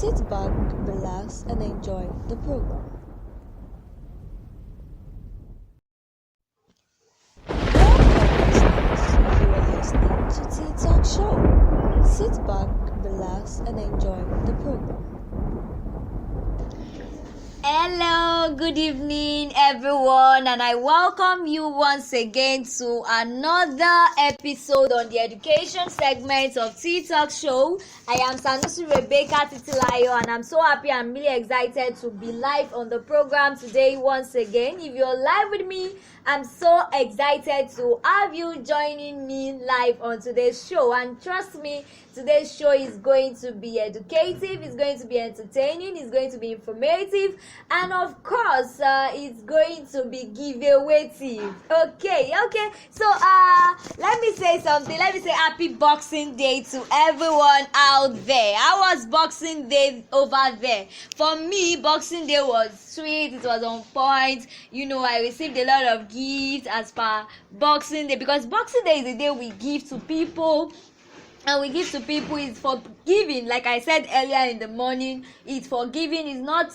Sit back, relax, and enjoy the program. Welcome, listeners. You are listening to Tea Talk Show. Sit back, relax, and enjoy the program. Hello, good evening, everyone, and I welcome you once again to another episode on the education segment of Tea Talk Show. I am Sanusi Rebecca Titilayo, and I'm so happy and really excited to be live on the program today once again. If you're live with me, I'm so excited to have you joining me live on today's show. And trust me, today's show is going to be educative, it's going to be entertaining, it's going to be informative, and of course, it's going to be giveaway-tive. Okay. So, let me say something. Let me say happy Boxing Day to everyone out there. How was Boxing Day over there? For me, Boxing Day was sweet. It was on point. I received a lot of gifts as per Boxing Day, because Boxing Day is the day we give to people. And we give to people is for giving. Like I said earlier in the morning, it's for giving. It's not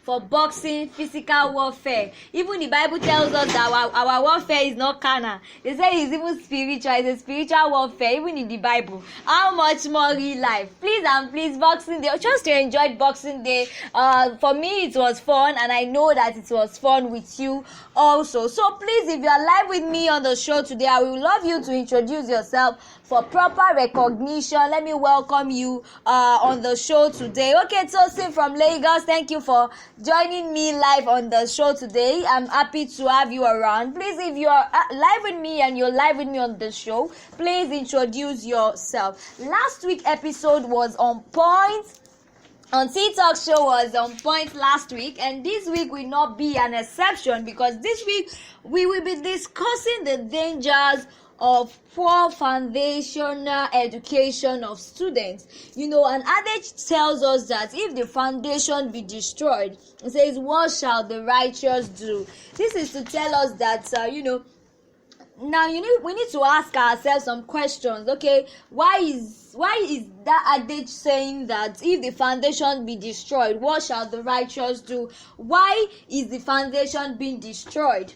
for boxing, physical warfare. Even the Bible tells us that our warfare is not carnal. They say it's even spiritual. It's a spiritual warfare, even in the Bible. How much more real life? Please, Boxing Day. Just to enjoy Boxing Day. For me, it was fun, and I know that it was fun with you also. So please, if you are live with me on the show today, I would love you to introduce yourself for proper recognition. Let me welcome you on the show today. Okay, Tosin from Lagos, thank you for joining me live on the show today. I'm happy to have you around. Please, if you are live with me and you're live with me on the show, please introduce yourself. Last week episode was on point. On Tea Talk Show was on point last week, and this week will not be an exception, because this week we will be discussing the dangers of poor foundational education of students. An adage tells us that if the foundation be destroyed, it says, what shall the righteous do? This is to tell us that now we need to ask ourselves some questions. Okay, why is that adage saying that if the foundation be destroyed, what shall the righteous do? Why is the foundation being destroyed?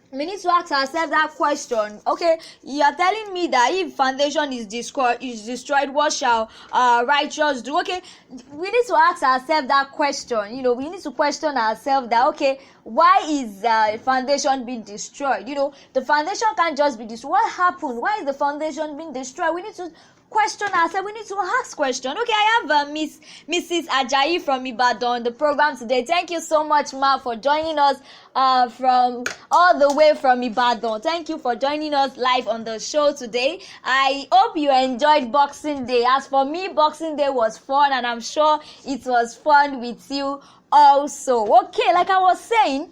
We need to ask ourselves that question. Okay, you are telling me that if foundation is destroyed, what shall righteous do? Okay, we need to ask ourselves that question. We need to question ourselves that, okay, why is foundation being destroyed? The foundation can't just be destroyed. What happened? Why is the foundation being destroyed? We need to question ourselves. We need to ask questions. Okay, I have Mrs. Ajayi from Ibadan on the program today. Thank you so much, Ma, for joining us from all the way from Ibadan. Thank you for joining us live on the show today. I hope you enjoyed Boxing Day. As for me, Boxing Day was fun, and I'm sure it was fun with you also. Okay, like I was saying,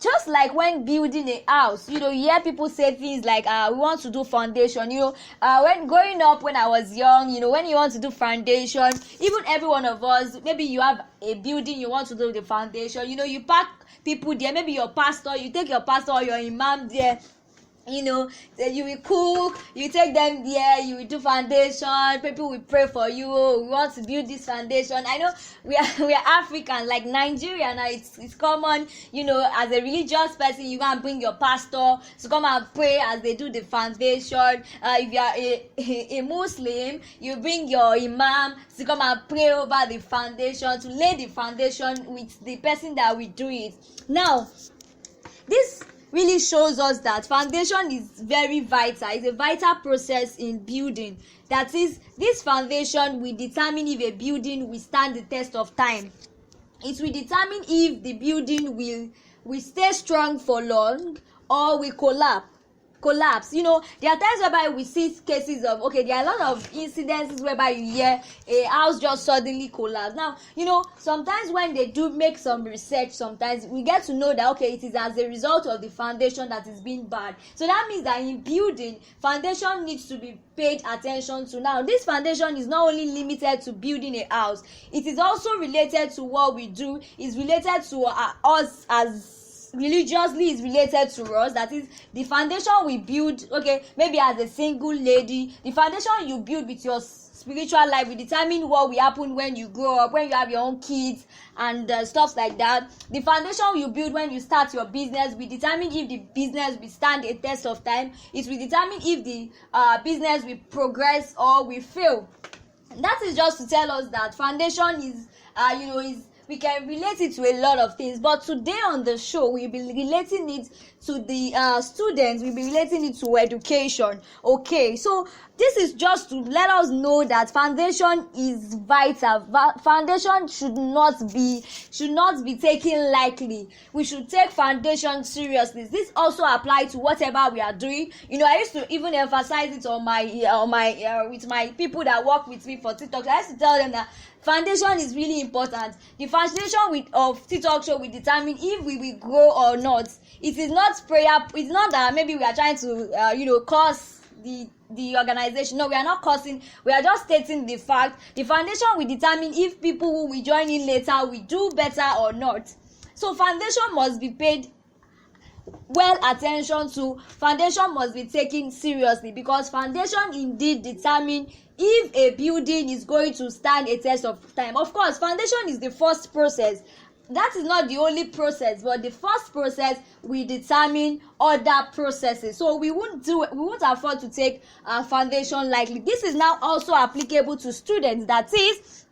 just like when building a house, you hear people say things like, we want to do foundation. When growing up, when I was young, when you want to do foundation, even every one of us, maybe you have a building, you want to do the foundation, you pack people there, maybe your pastor, you take your pastor or your imam there. You will cook, you take them there, you will do foundation, people will pray for you. We want to build this foundation. I know we are African, like Nigeria now. It's common, as a religious person, you can bring your pastor to come and pray as they do the foundation. If you are a Muslim, you bring your imam to come and pray over the foundation, to lay the foundation with the person that will do it. Now, this really shows us that foundation is very vital. It's a vital process in building. That is, this foundation will determine if a building will stand the test of time. It will determine if the building will stay strong for long or will collapse. There are times whereby we see cases of, there are a lot of incidences whereby you hear a house just suddenly collapse. Now, sometimes when they do make some research, sometimes we get to know that, it is as a result of the foundation that is being bad. So that means that in building, foundation needs to be paid attention to. Now, this foundation is not only limited to building a house, it is also related to what we do, is related to us as religiously is related to us. That is, the foundation we build, maybe as a single lady, the foundation you build with your spiritual life, will determine what will happen when you grow up, when you have your own kids and stuff like that. The foundation you build when you start your business will determine if the business will stand a test of time. It will determine if the business will progress or will fail. And that is just to tell us that foundation is we can relate it to a lot of things, but today on the show we'll be relating it to the students. We'll be relating it to education. Okay, so this is just to let us know that foundation is vital. Foundation should not be taken lightly. We should take foundation seriously. This also applies to whatever we are doing. I used to even emphasize it on my with my people that work with me for TikTok. I used to tell them that foundation is really important. The foundation of TikTok show will determine if we will grow or not. It is not prayer. It's not that maybe we are trying to curse the organization. No, we are not cursing. We are just stating the fact. The foundation will determine if people who will join in later will do better or not. So foundation must be paid well attention to. Foundation must be taken seriously, because foundation indeed determine if a building is going to stand a test of time. Of course, foundation is the first process. That is not the only process, but the first process will determine other processes. So we won't afford to take foundation lightly. This is now also applicable to students. That is,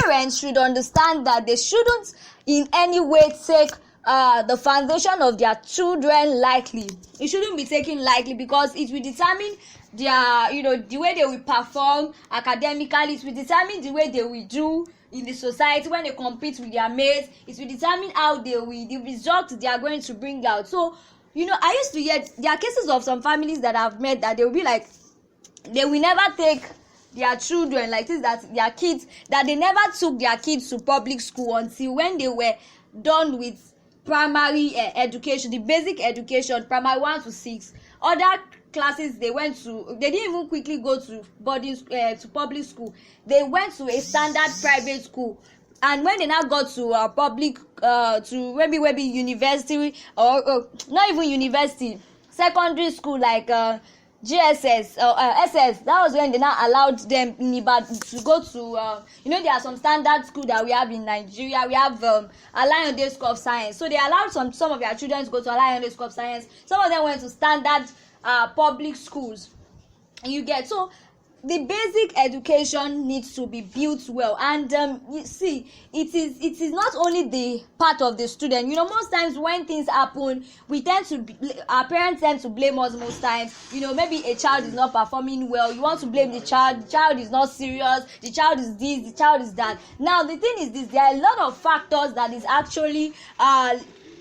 parents should understand that they shouldn't in any way take the foundation of their children lightly. It shouldn't be taken lightly, because it will determine their the way they will perform academically. It will determine the way they will do in the society when they compete with their mates. It will determine how the result they are going to bring out. So I used to hear there are cases of some families that I've met that they will be like, they will never take their children, like this, that their kids, that they never took their kids to public school until when they were done with primary education, the basic education, primary 1 to 6. Other classes they didn't even quickly go to public school. They went to a standard private school, and when they now got to public to maybe university, or not even university, secondary school, like GSS or SS, that was when they now allowed them in Ibadan to go to there are some standard school that we have in Nigeria. We have Alayande School of Science, so they allowed some of their children to go to Alayande School of Science. Some of them went to standard public schools. You get, so the basic education needs to be built well, and you see, it is not only the part of the student. Most times when things happen, our parents tend to blame us most times. Maybe a child is not performing well, you want to blame the child is not serious, the child is this, the child is that. Now the thing is this: there are a lot of factors that is actually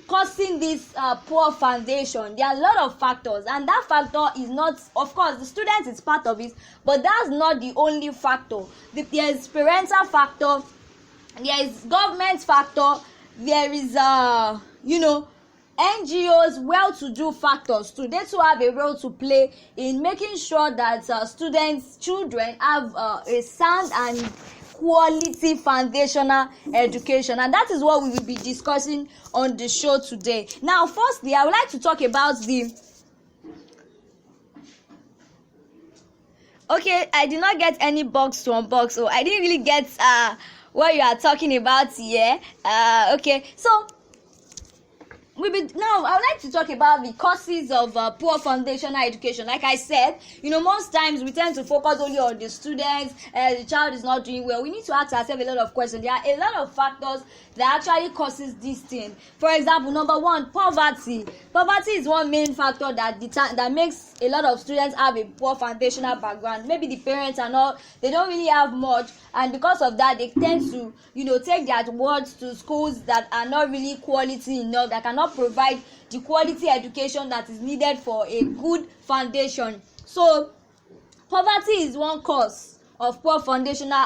causing this poor foundation. There are a lot of factors, and that factor is not, of course, the student is part of it, but that's not the only factor. There is parental factor, there is government factor, there is NGOs, well-to-do factors too. They too have a role to play in making sure that children have a sound and quality foundational education, and that is what we will be discussing on the show today. Now, firstly, I would like to talk about I did not get any box to unbox, so I didn't really get what you are talking about here. So now I would like to talk about the causes of poor foundational education. Like I said, most times we tend to focus only on the students. The child is not doing well. We need to ask ourselves a lot of questions. There are a lot of factors that actually causes this thing. For example, number one, poverty. Poverty is one main factor that makes a lot of students have a poor foundational background. Maybe the parents they don't really have much, and because of that, they tend to take their words to schools that are not really quality enough, that cannot provide the quality education that is needed for a good foundation. So poverty is one cause of poor foundational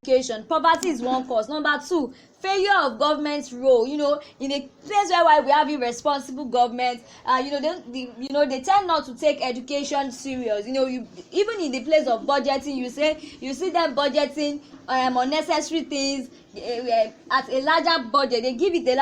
education. Poverty is one cause. Number two, failure of government's role. In a place where we have irresponsible government, they tend not to take education serious. Even in the place of budgeting, you see them budgeting unnecessary things at a larger budget. They give it a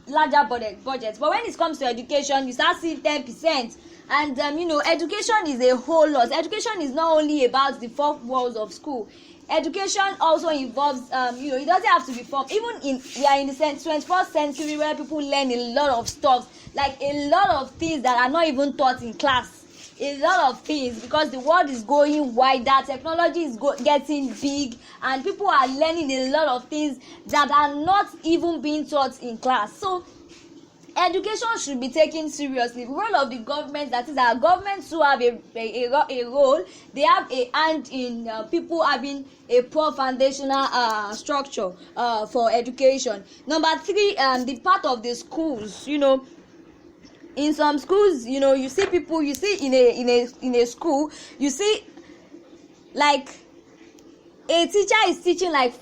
larger budget. But when it comes to education, you start seeing 10%. And education is a whole lot. Education is not only about the four walls of school. Education also involves it doesn't have to be formed. Even we are in the 21st century where people learn a lot of stuff, like a lot of things that are not even taught in class. A lot of things, because the world is going wider, technology is getting big, and people are learning a lot of things that are not even being taught in class. So education should be taken seriously. The role of the government, that is, our governments who have a role, they have a hand in people having a poor foundational structure for education. Number three, the part of the schools. In some schools, you see people, you see in a school, you see like a teacher is teaching like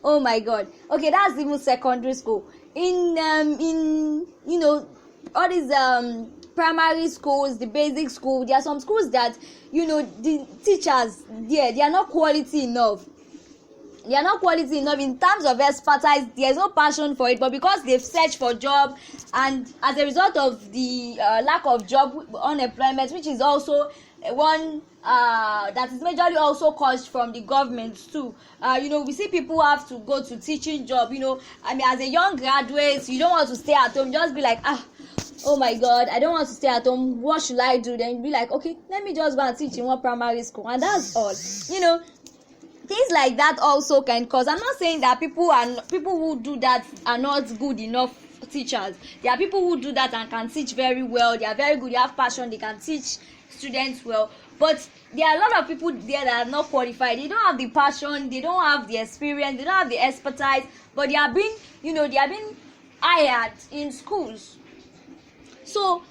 oh my god, okay, that's even secondary school. In all these primary schools, the basic school, there are some schools that the teachers there, they are not quality enough. They are not quality enough in terms of expertise. There is no passion for it, but because they've searched for job, and as a result of the lack of job, unemployment, which is also one that is majorly also caused from the government too. We see people have to go to teaching job. As a young graduate, you don't want to stay at home. Just be like, oh my god, I don't want to stay at home. What should I do? Then be like, okay, let me just go and teach in one primary school, and that's all. Things like that also can cause. I'm not saying that people who do that are not good enough teachers. There are people who do that and can teach very well. They are very good. They have passion. They can teach students well. But there are a lot of people there that are not qualified. They don't have the passion. They don't have the experience. They don't have the expertise. But they are being hired in schools. So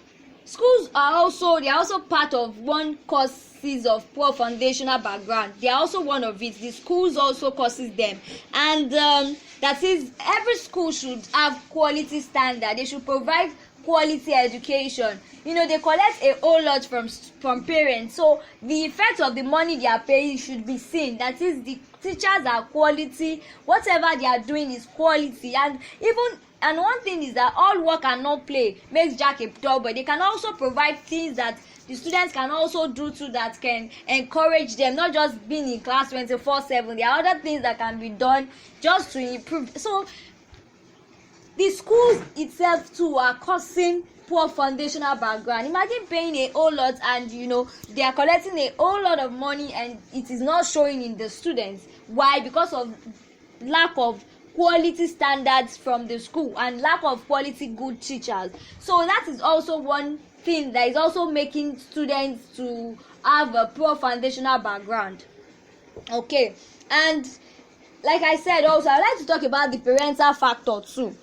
schools are also part of one causes of poor foundational background. They are also one of it. The schools also causes them, and that is, every school should have quality standard. They should provide quality education. They collect a whole lot from parents, so the effect of the money they are paying should be seen. That is, the teachers are quality. Whatever they are doing is quality, and one thing is that all work and no play makes Jack a dull boy. They can also provide things that the students can also do too, that can encourage them, not just being in class 24/7. There are other things that can be done just to improve. So the schools itself too are causing poor foundational background. Imagine paying a whole lot, and they are collecting a whole lot of money, and it is not showing in the students. Why? Because of lack of quality standards from the school and lack of quality good teachers. So that is also one thing that is also making students to have a poor foundational background. Okay, and like I said, also I like to talk about the parental factor too.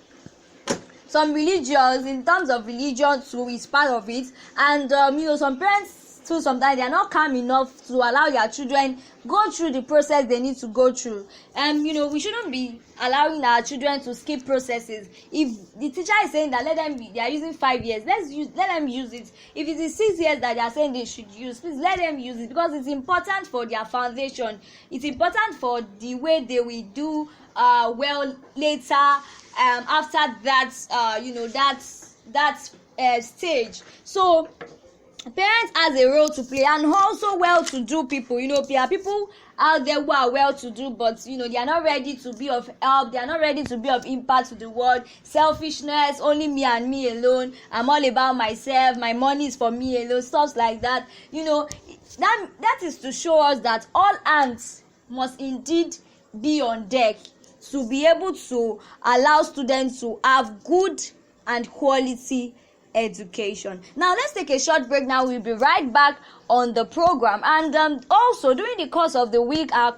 Some religions, in terms of religion too, is part of it, and some parents too, sometimes they are not calm enough to allow their children go through the process they need to go through. We shouldn't be allowing our children to skip processes. If the teacher is saying that they are using 5 years, let them use it. If it is 6 years that they are saying they should use, please let them use it, because it's important for their foundation. It's important for the way they will do well later, after that stage. So parents has a role to play, and also well-to-do people. There are people out there who are well-to-do, but they are not ready to be of help. They are not ready to be of impact to the world. Selfishness, only me and me alone. I'm all about myself. My money is for me alone. Stuff like that. That is to show us that all hands must indeed be on deck to be able to allow students to have good and quality education. Now let's take a short break. Now we'll be right back on the program, and also during the course of the week, our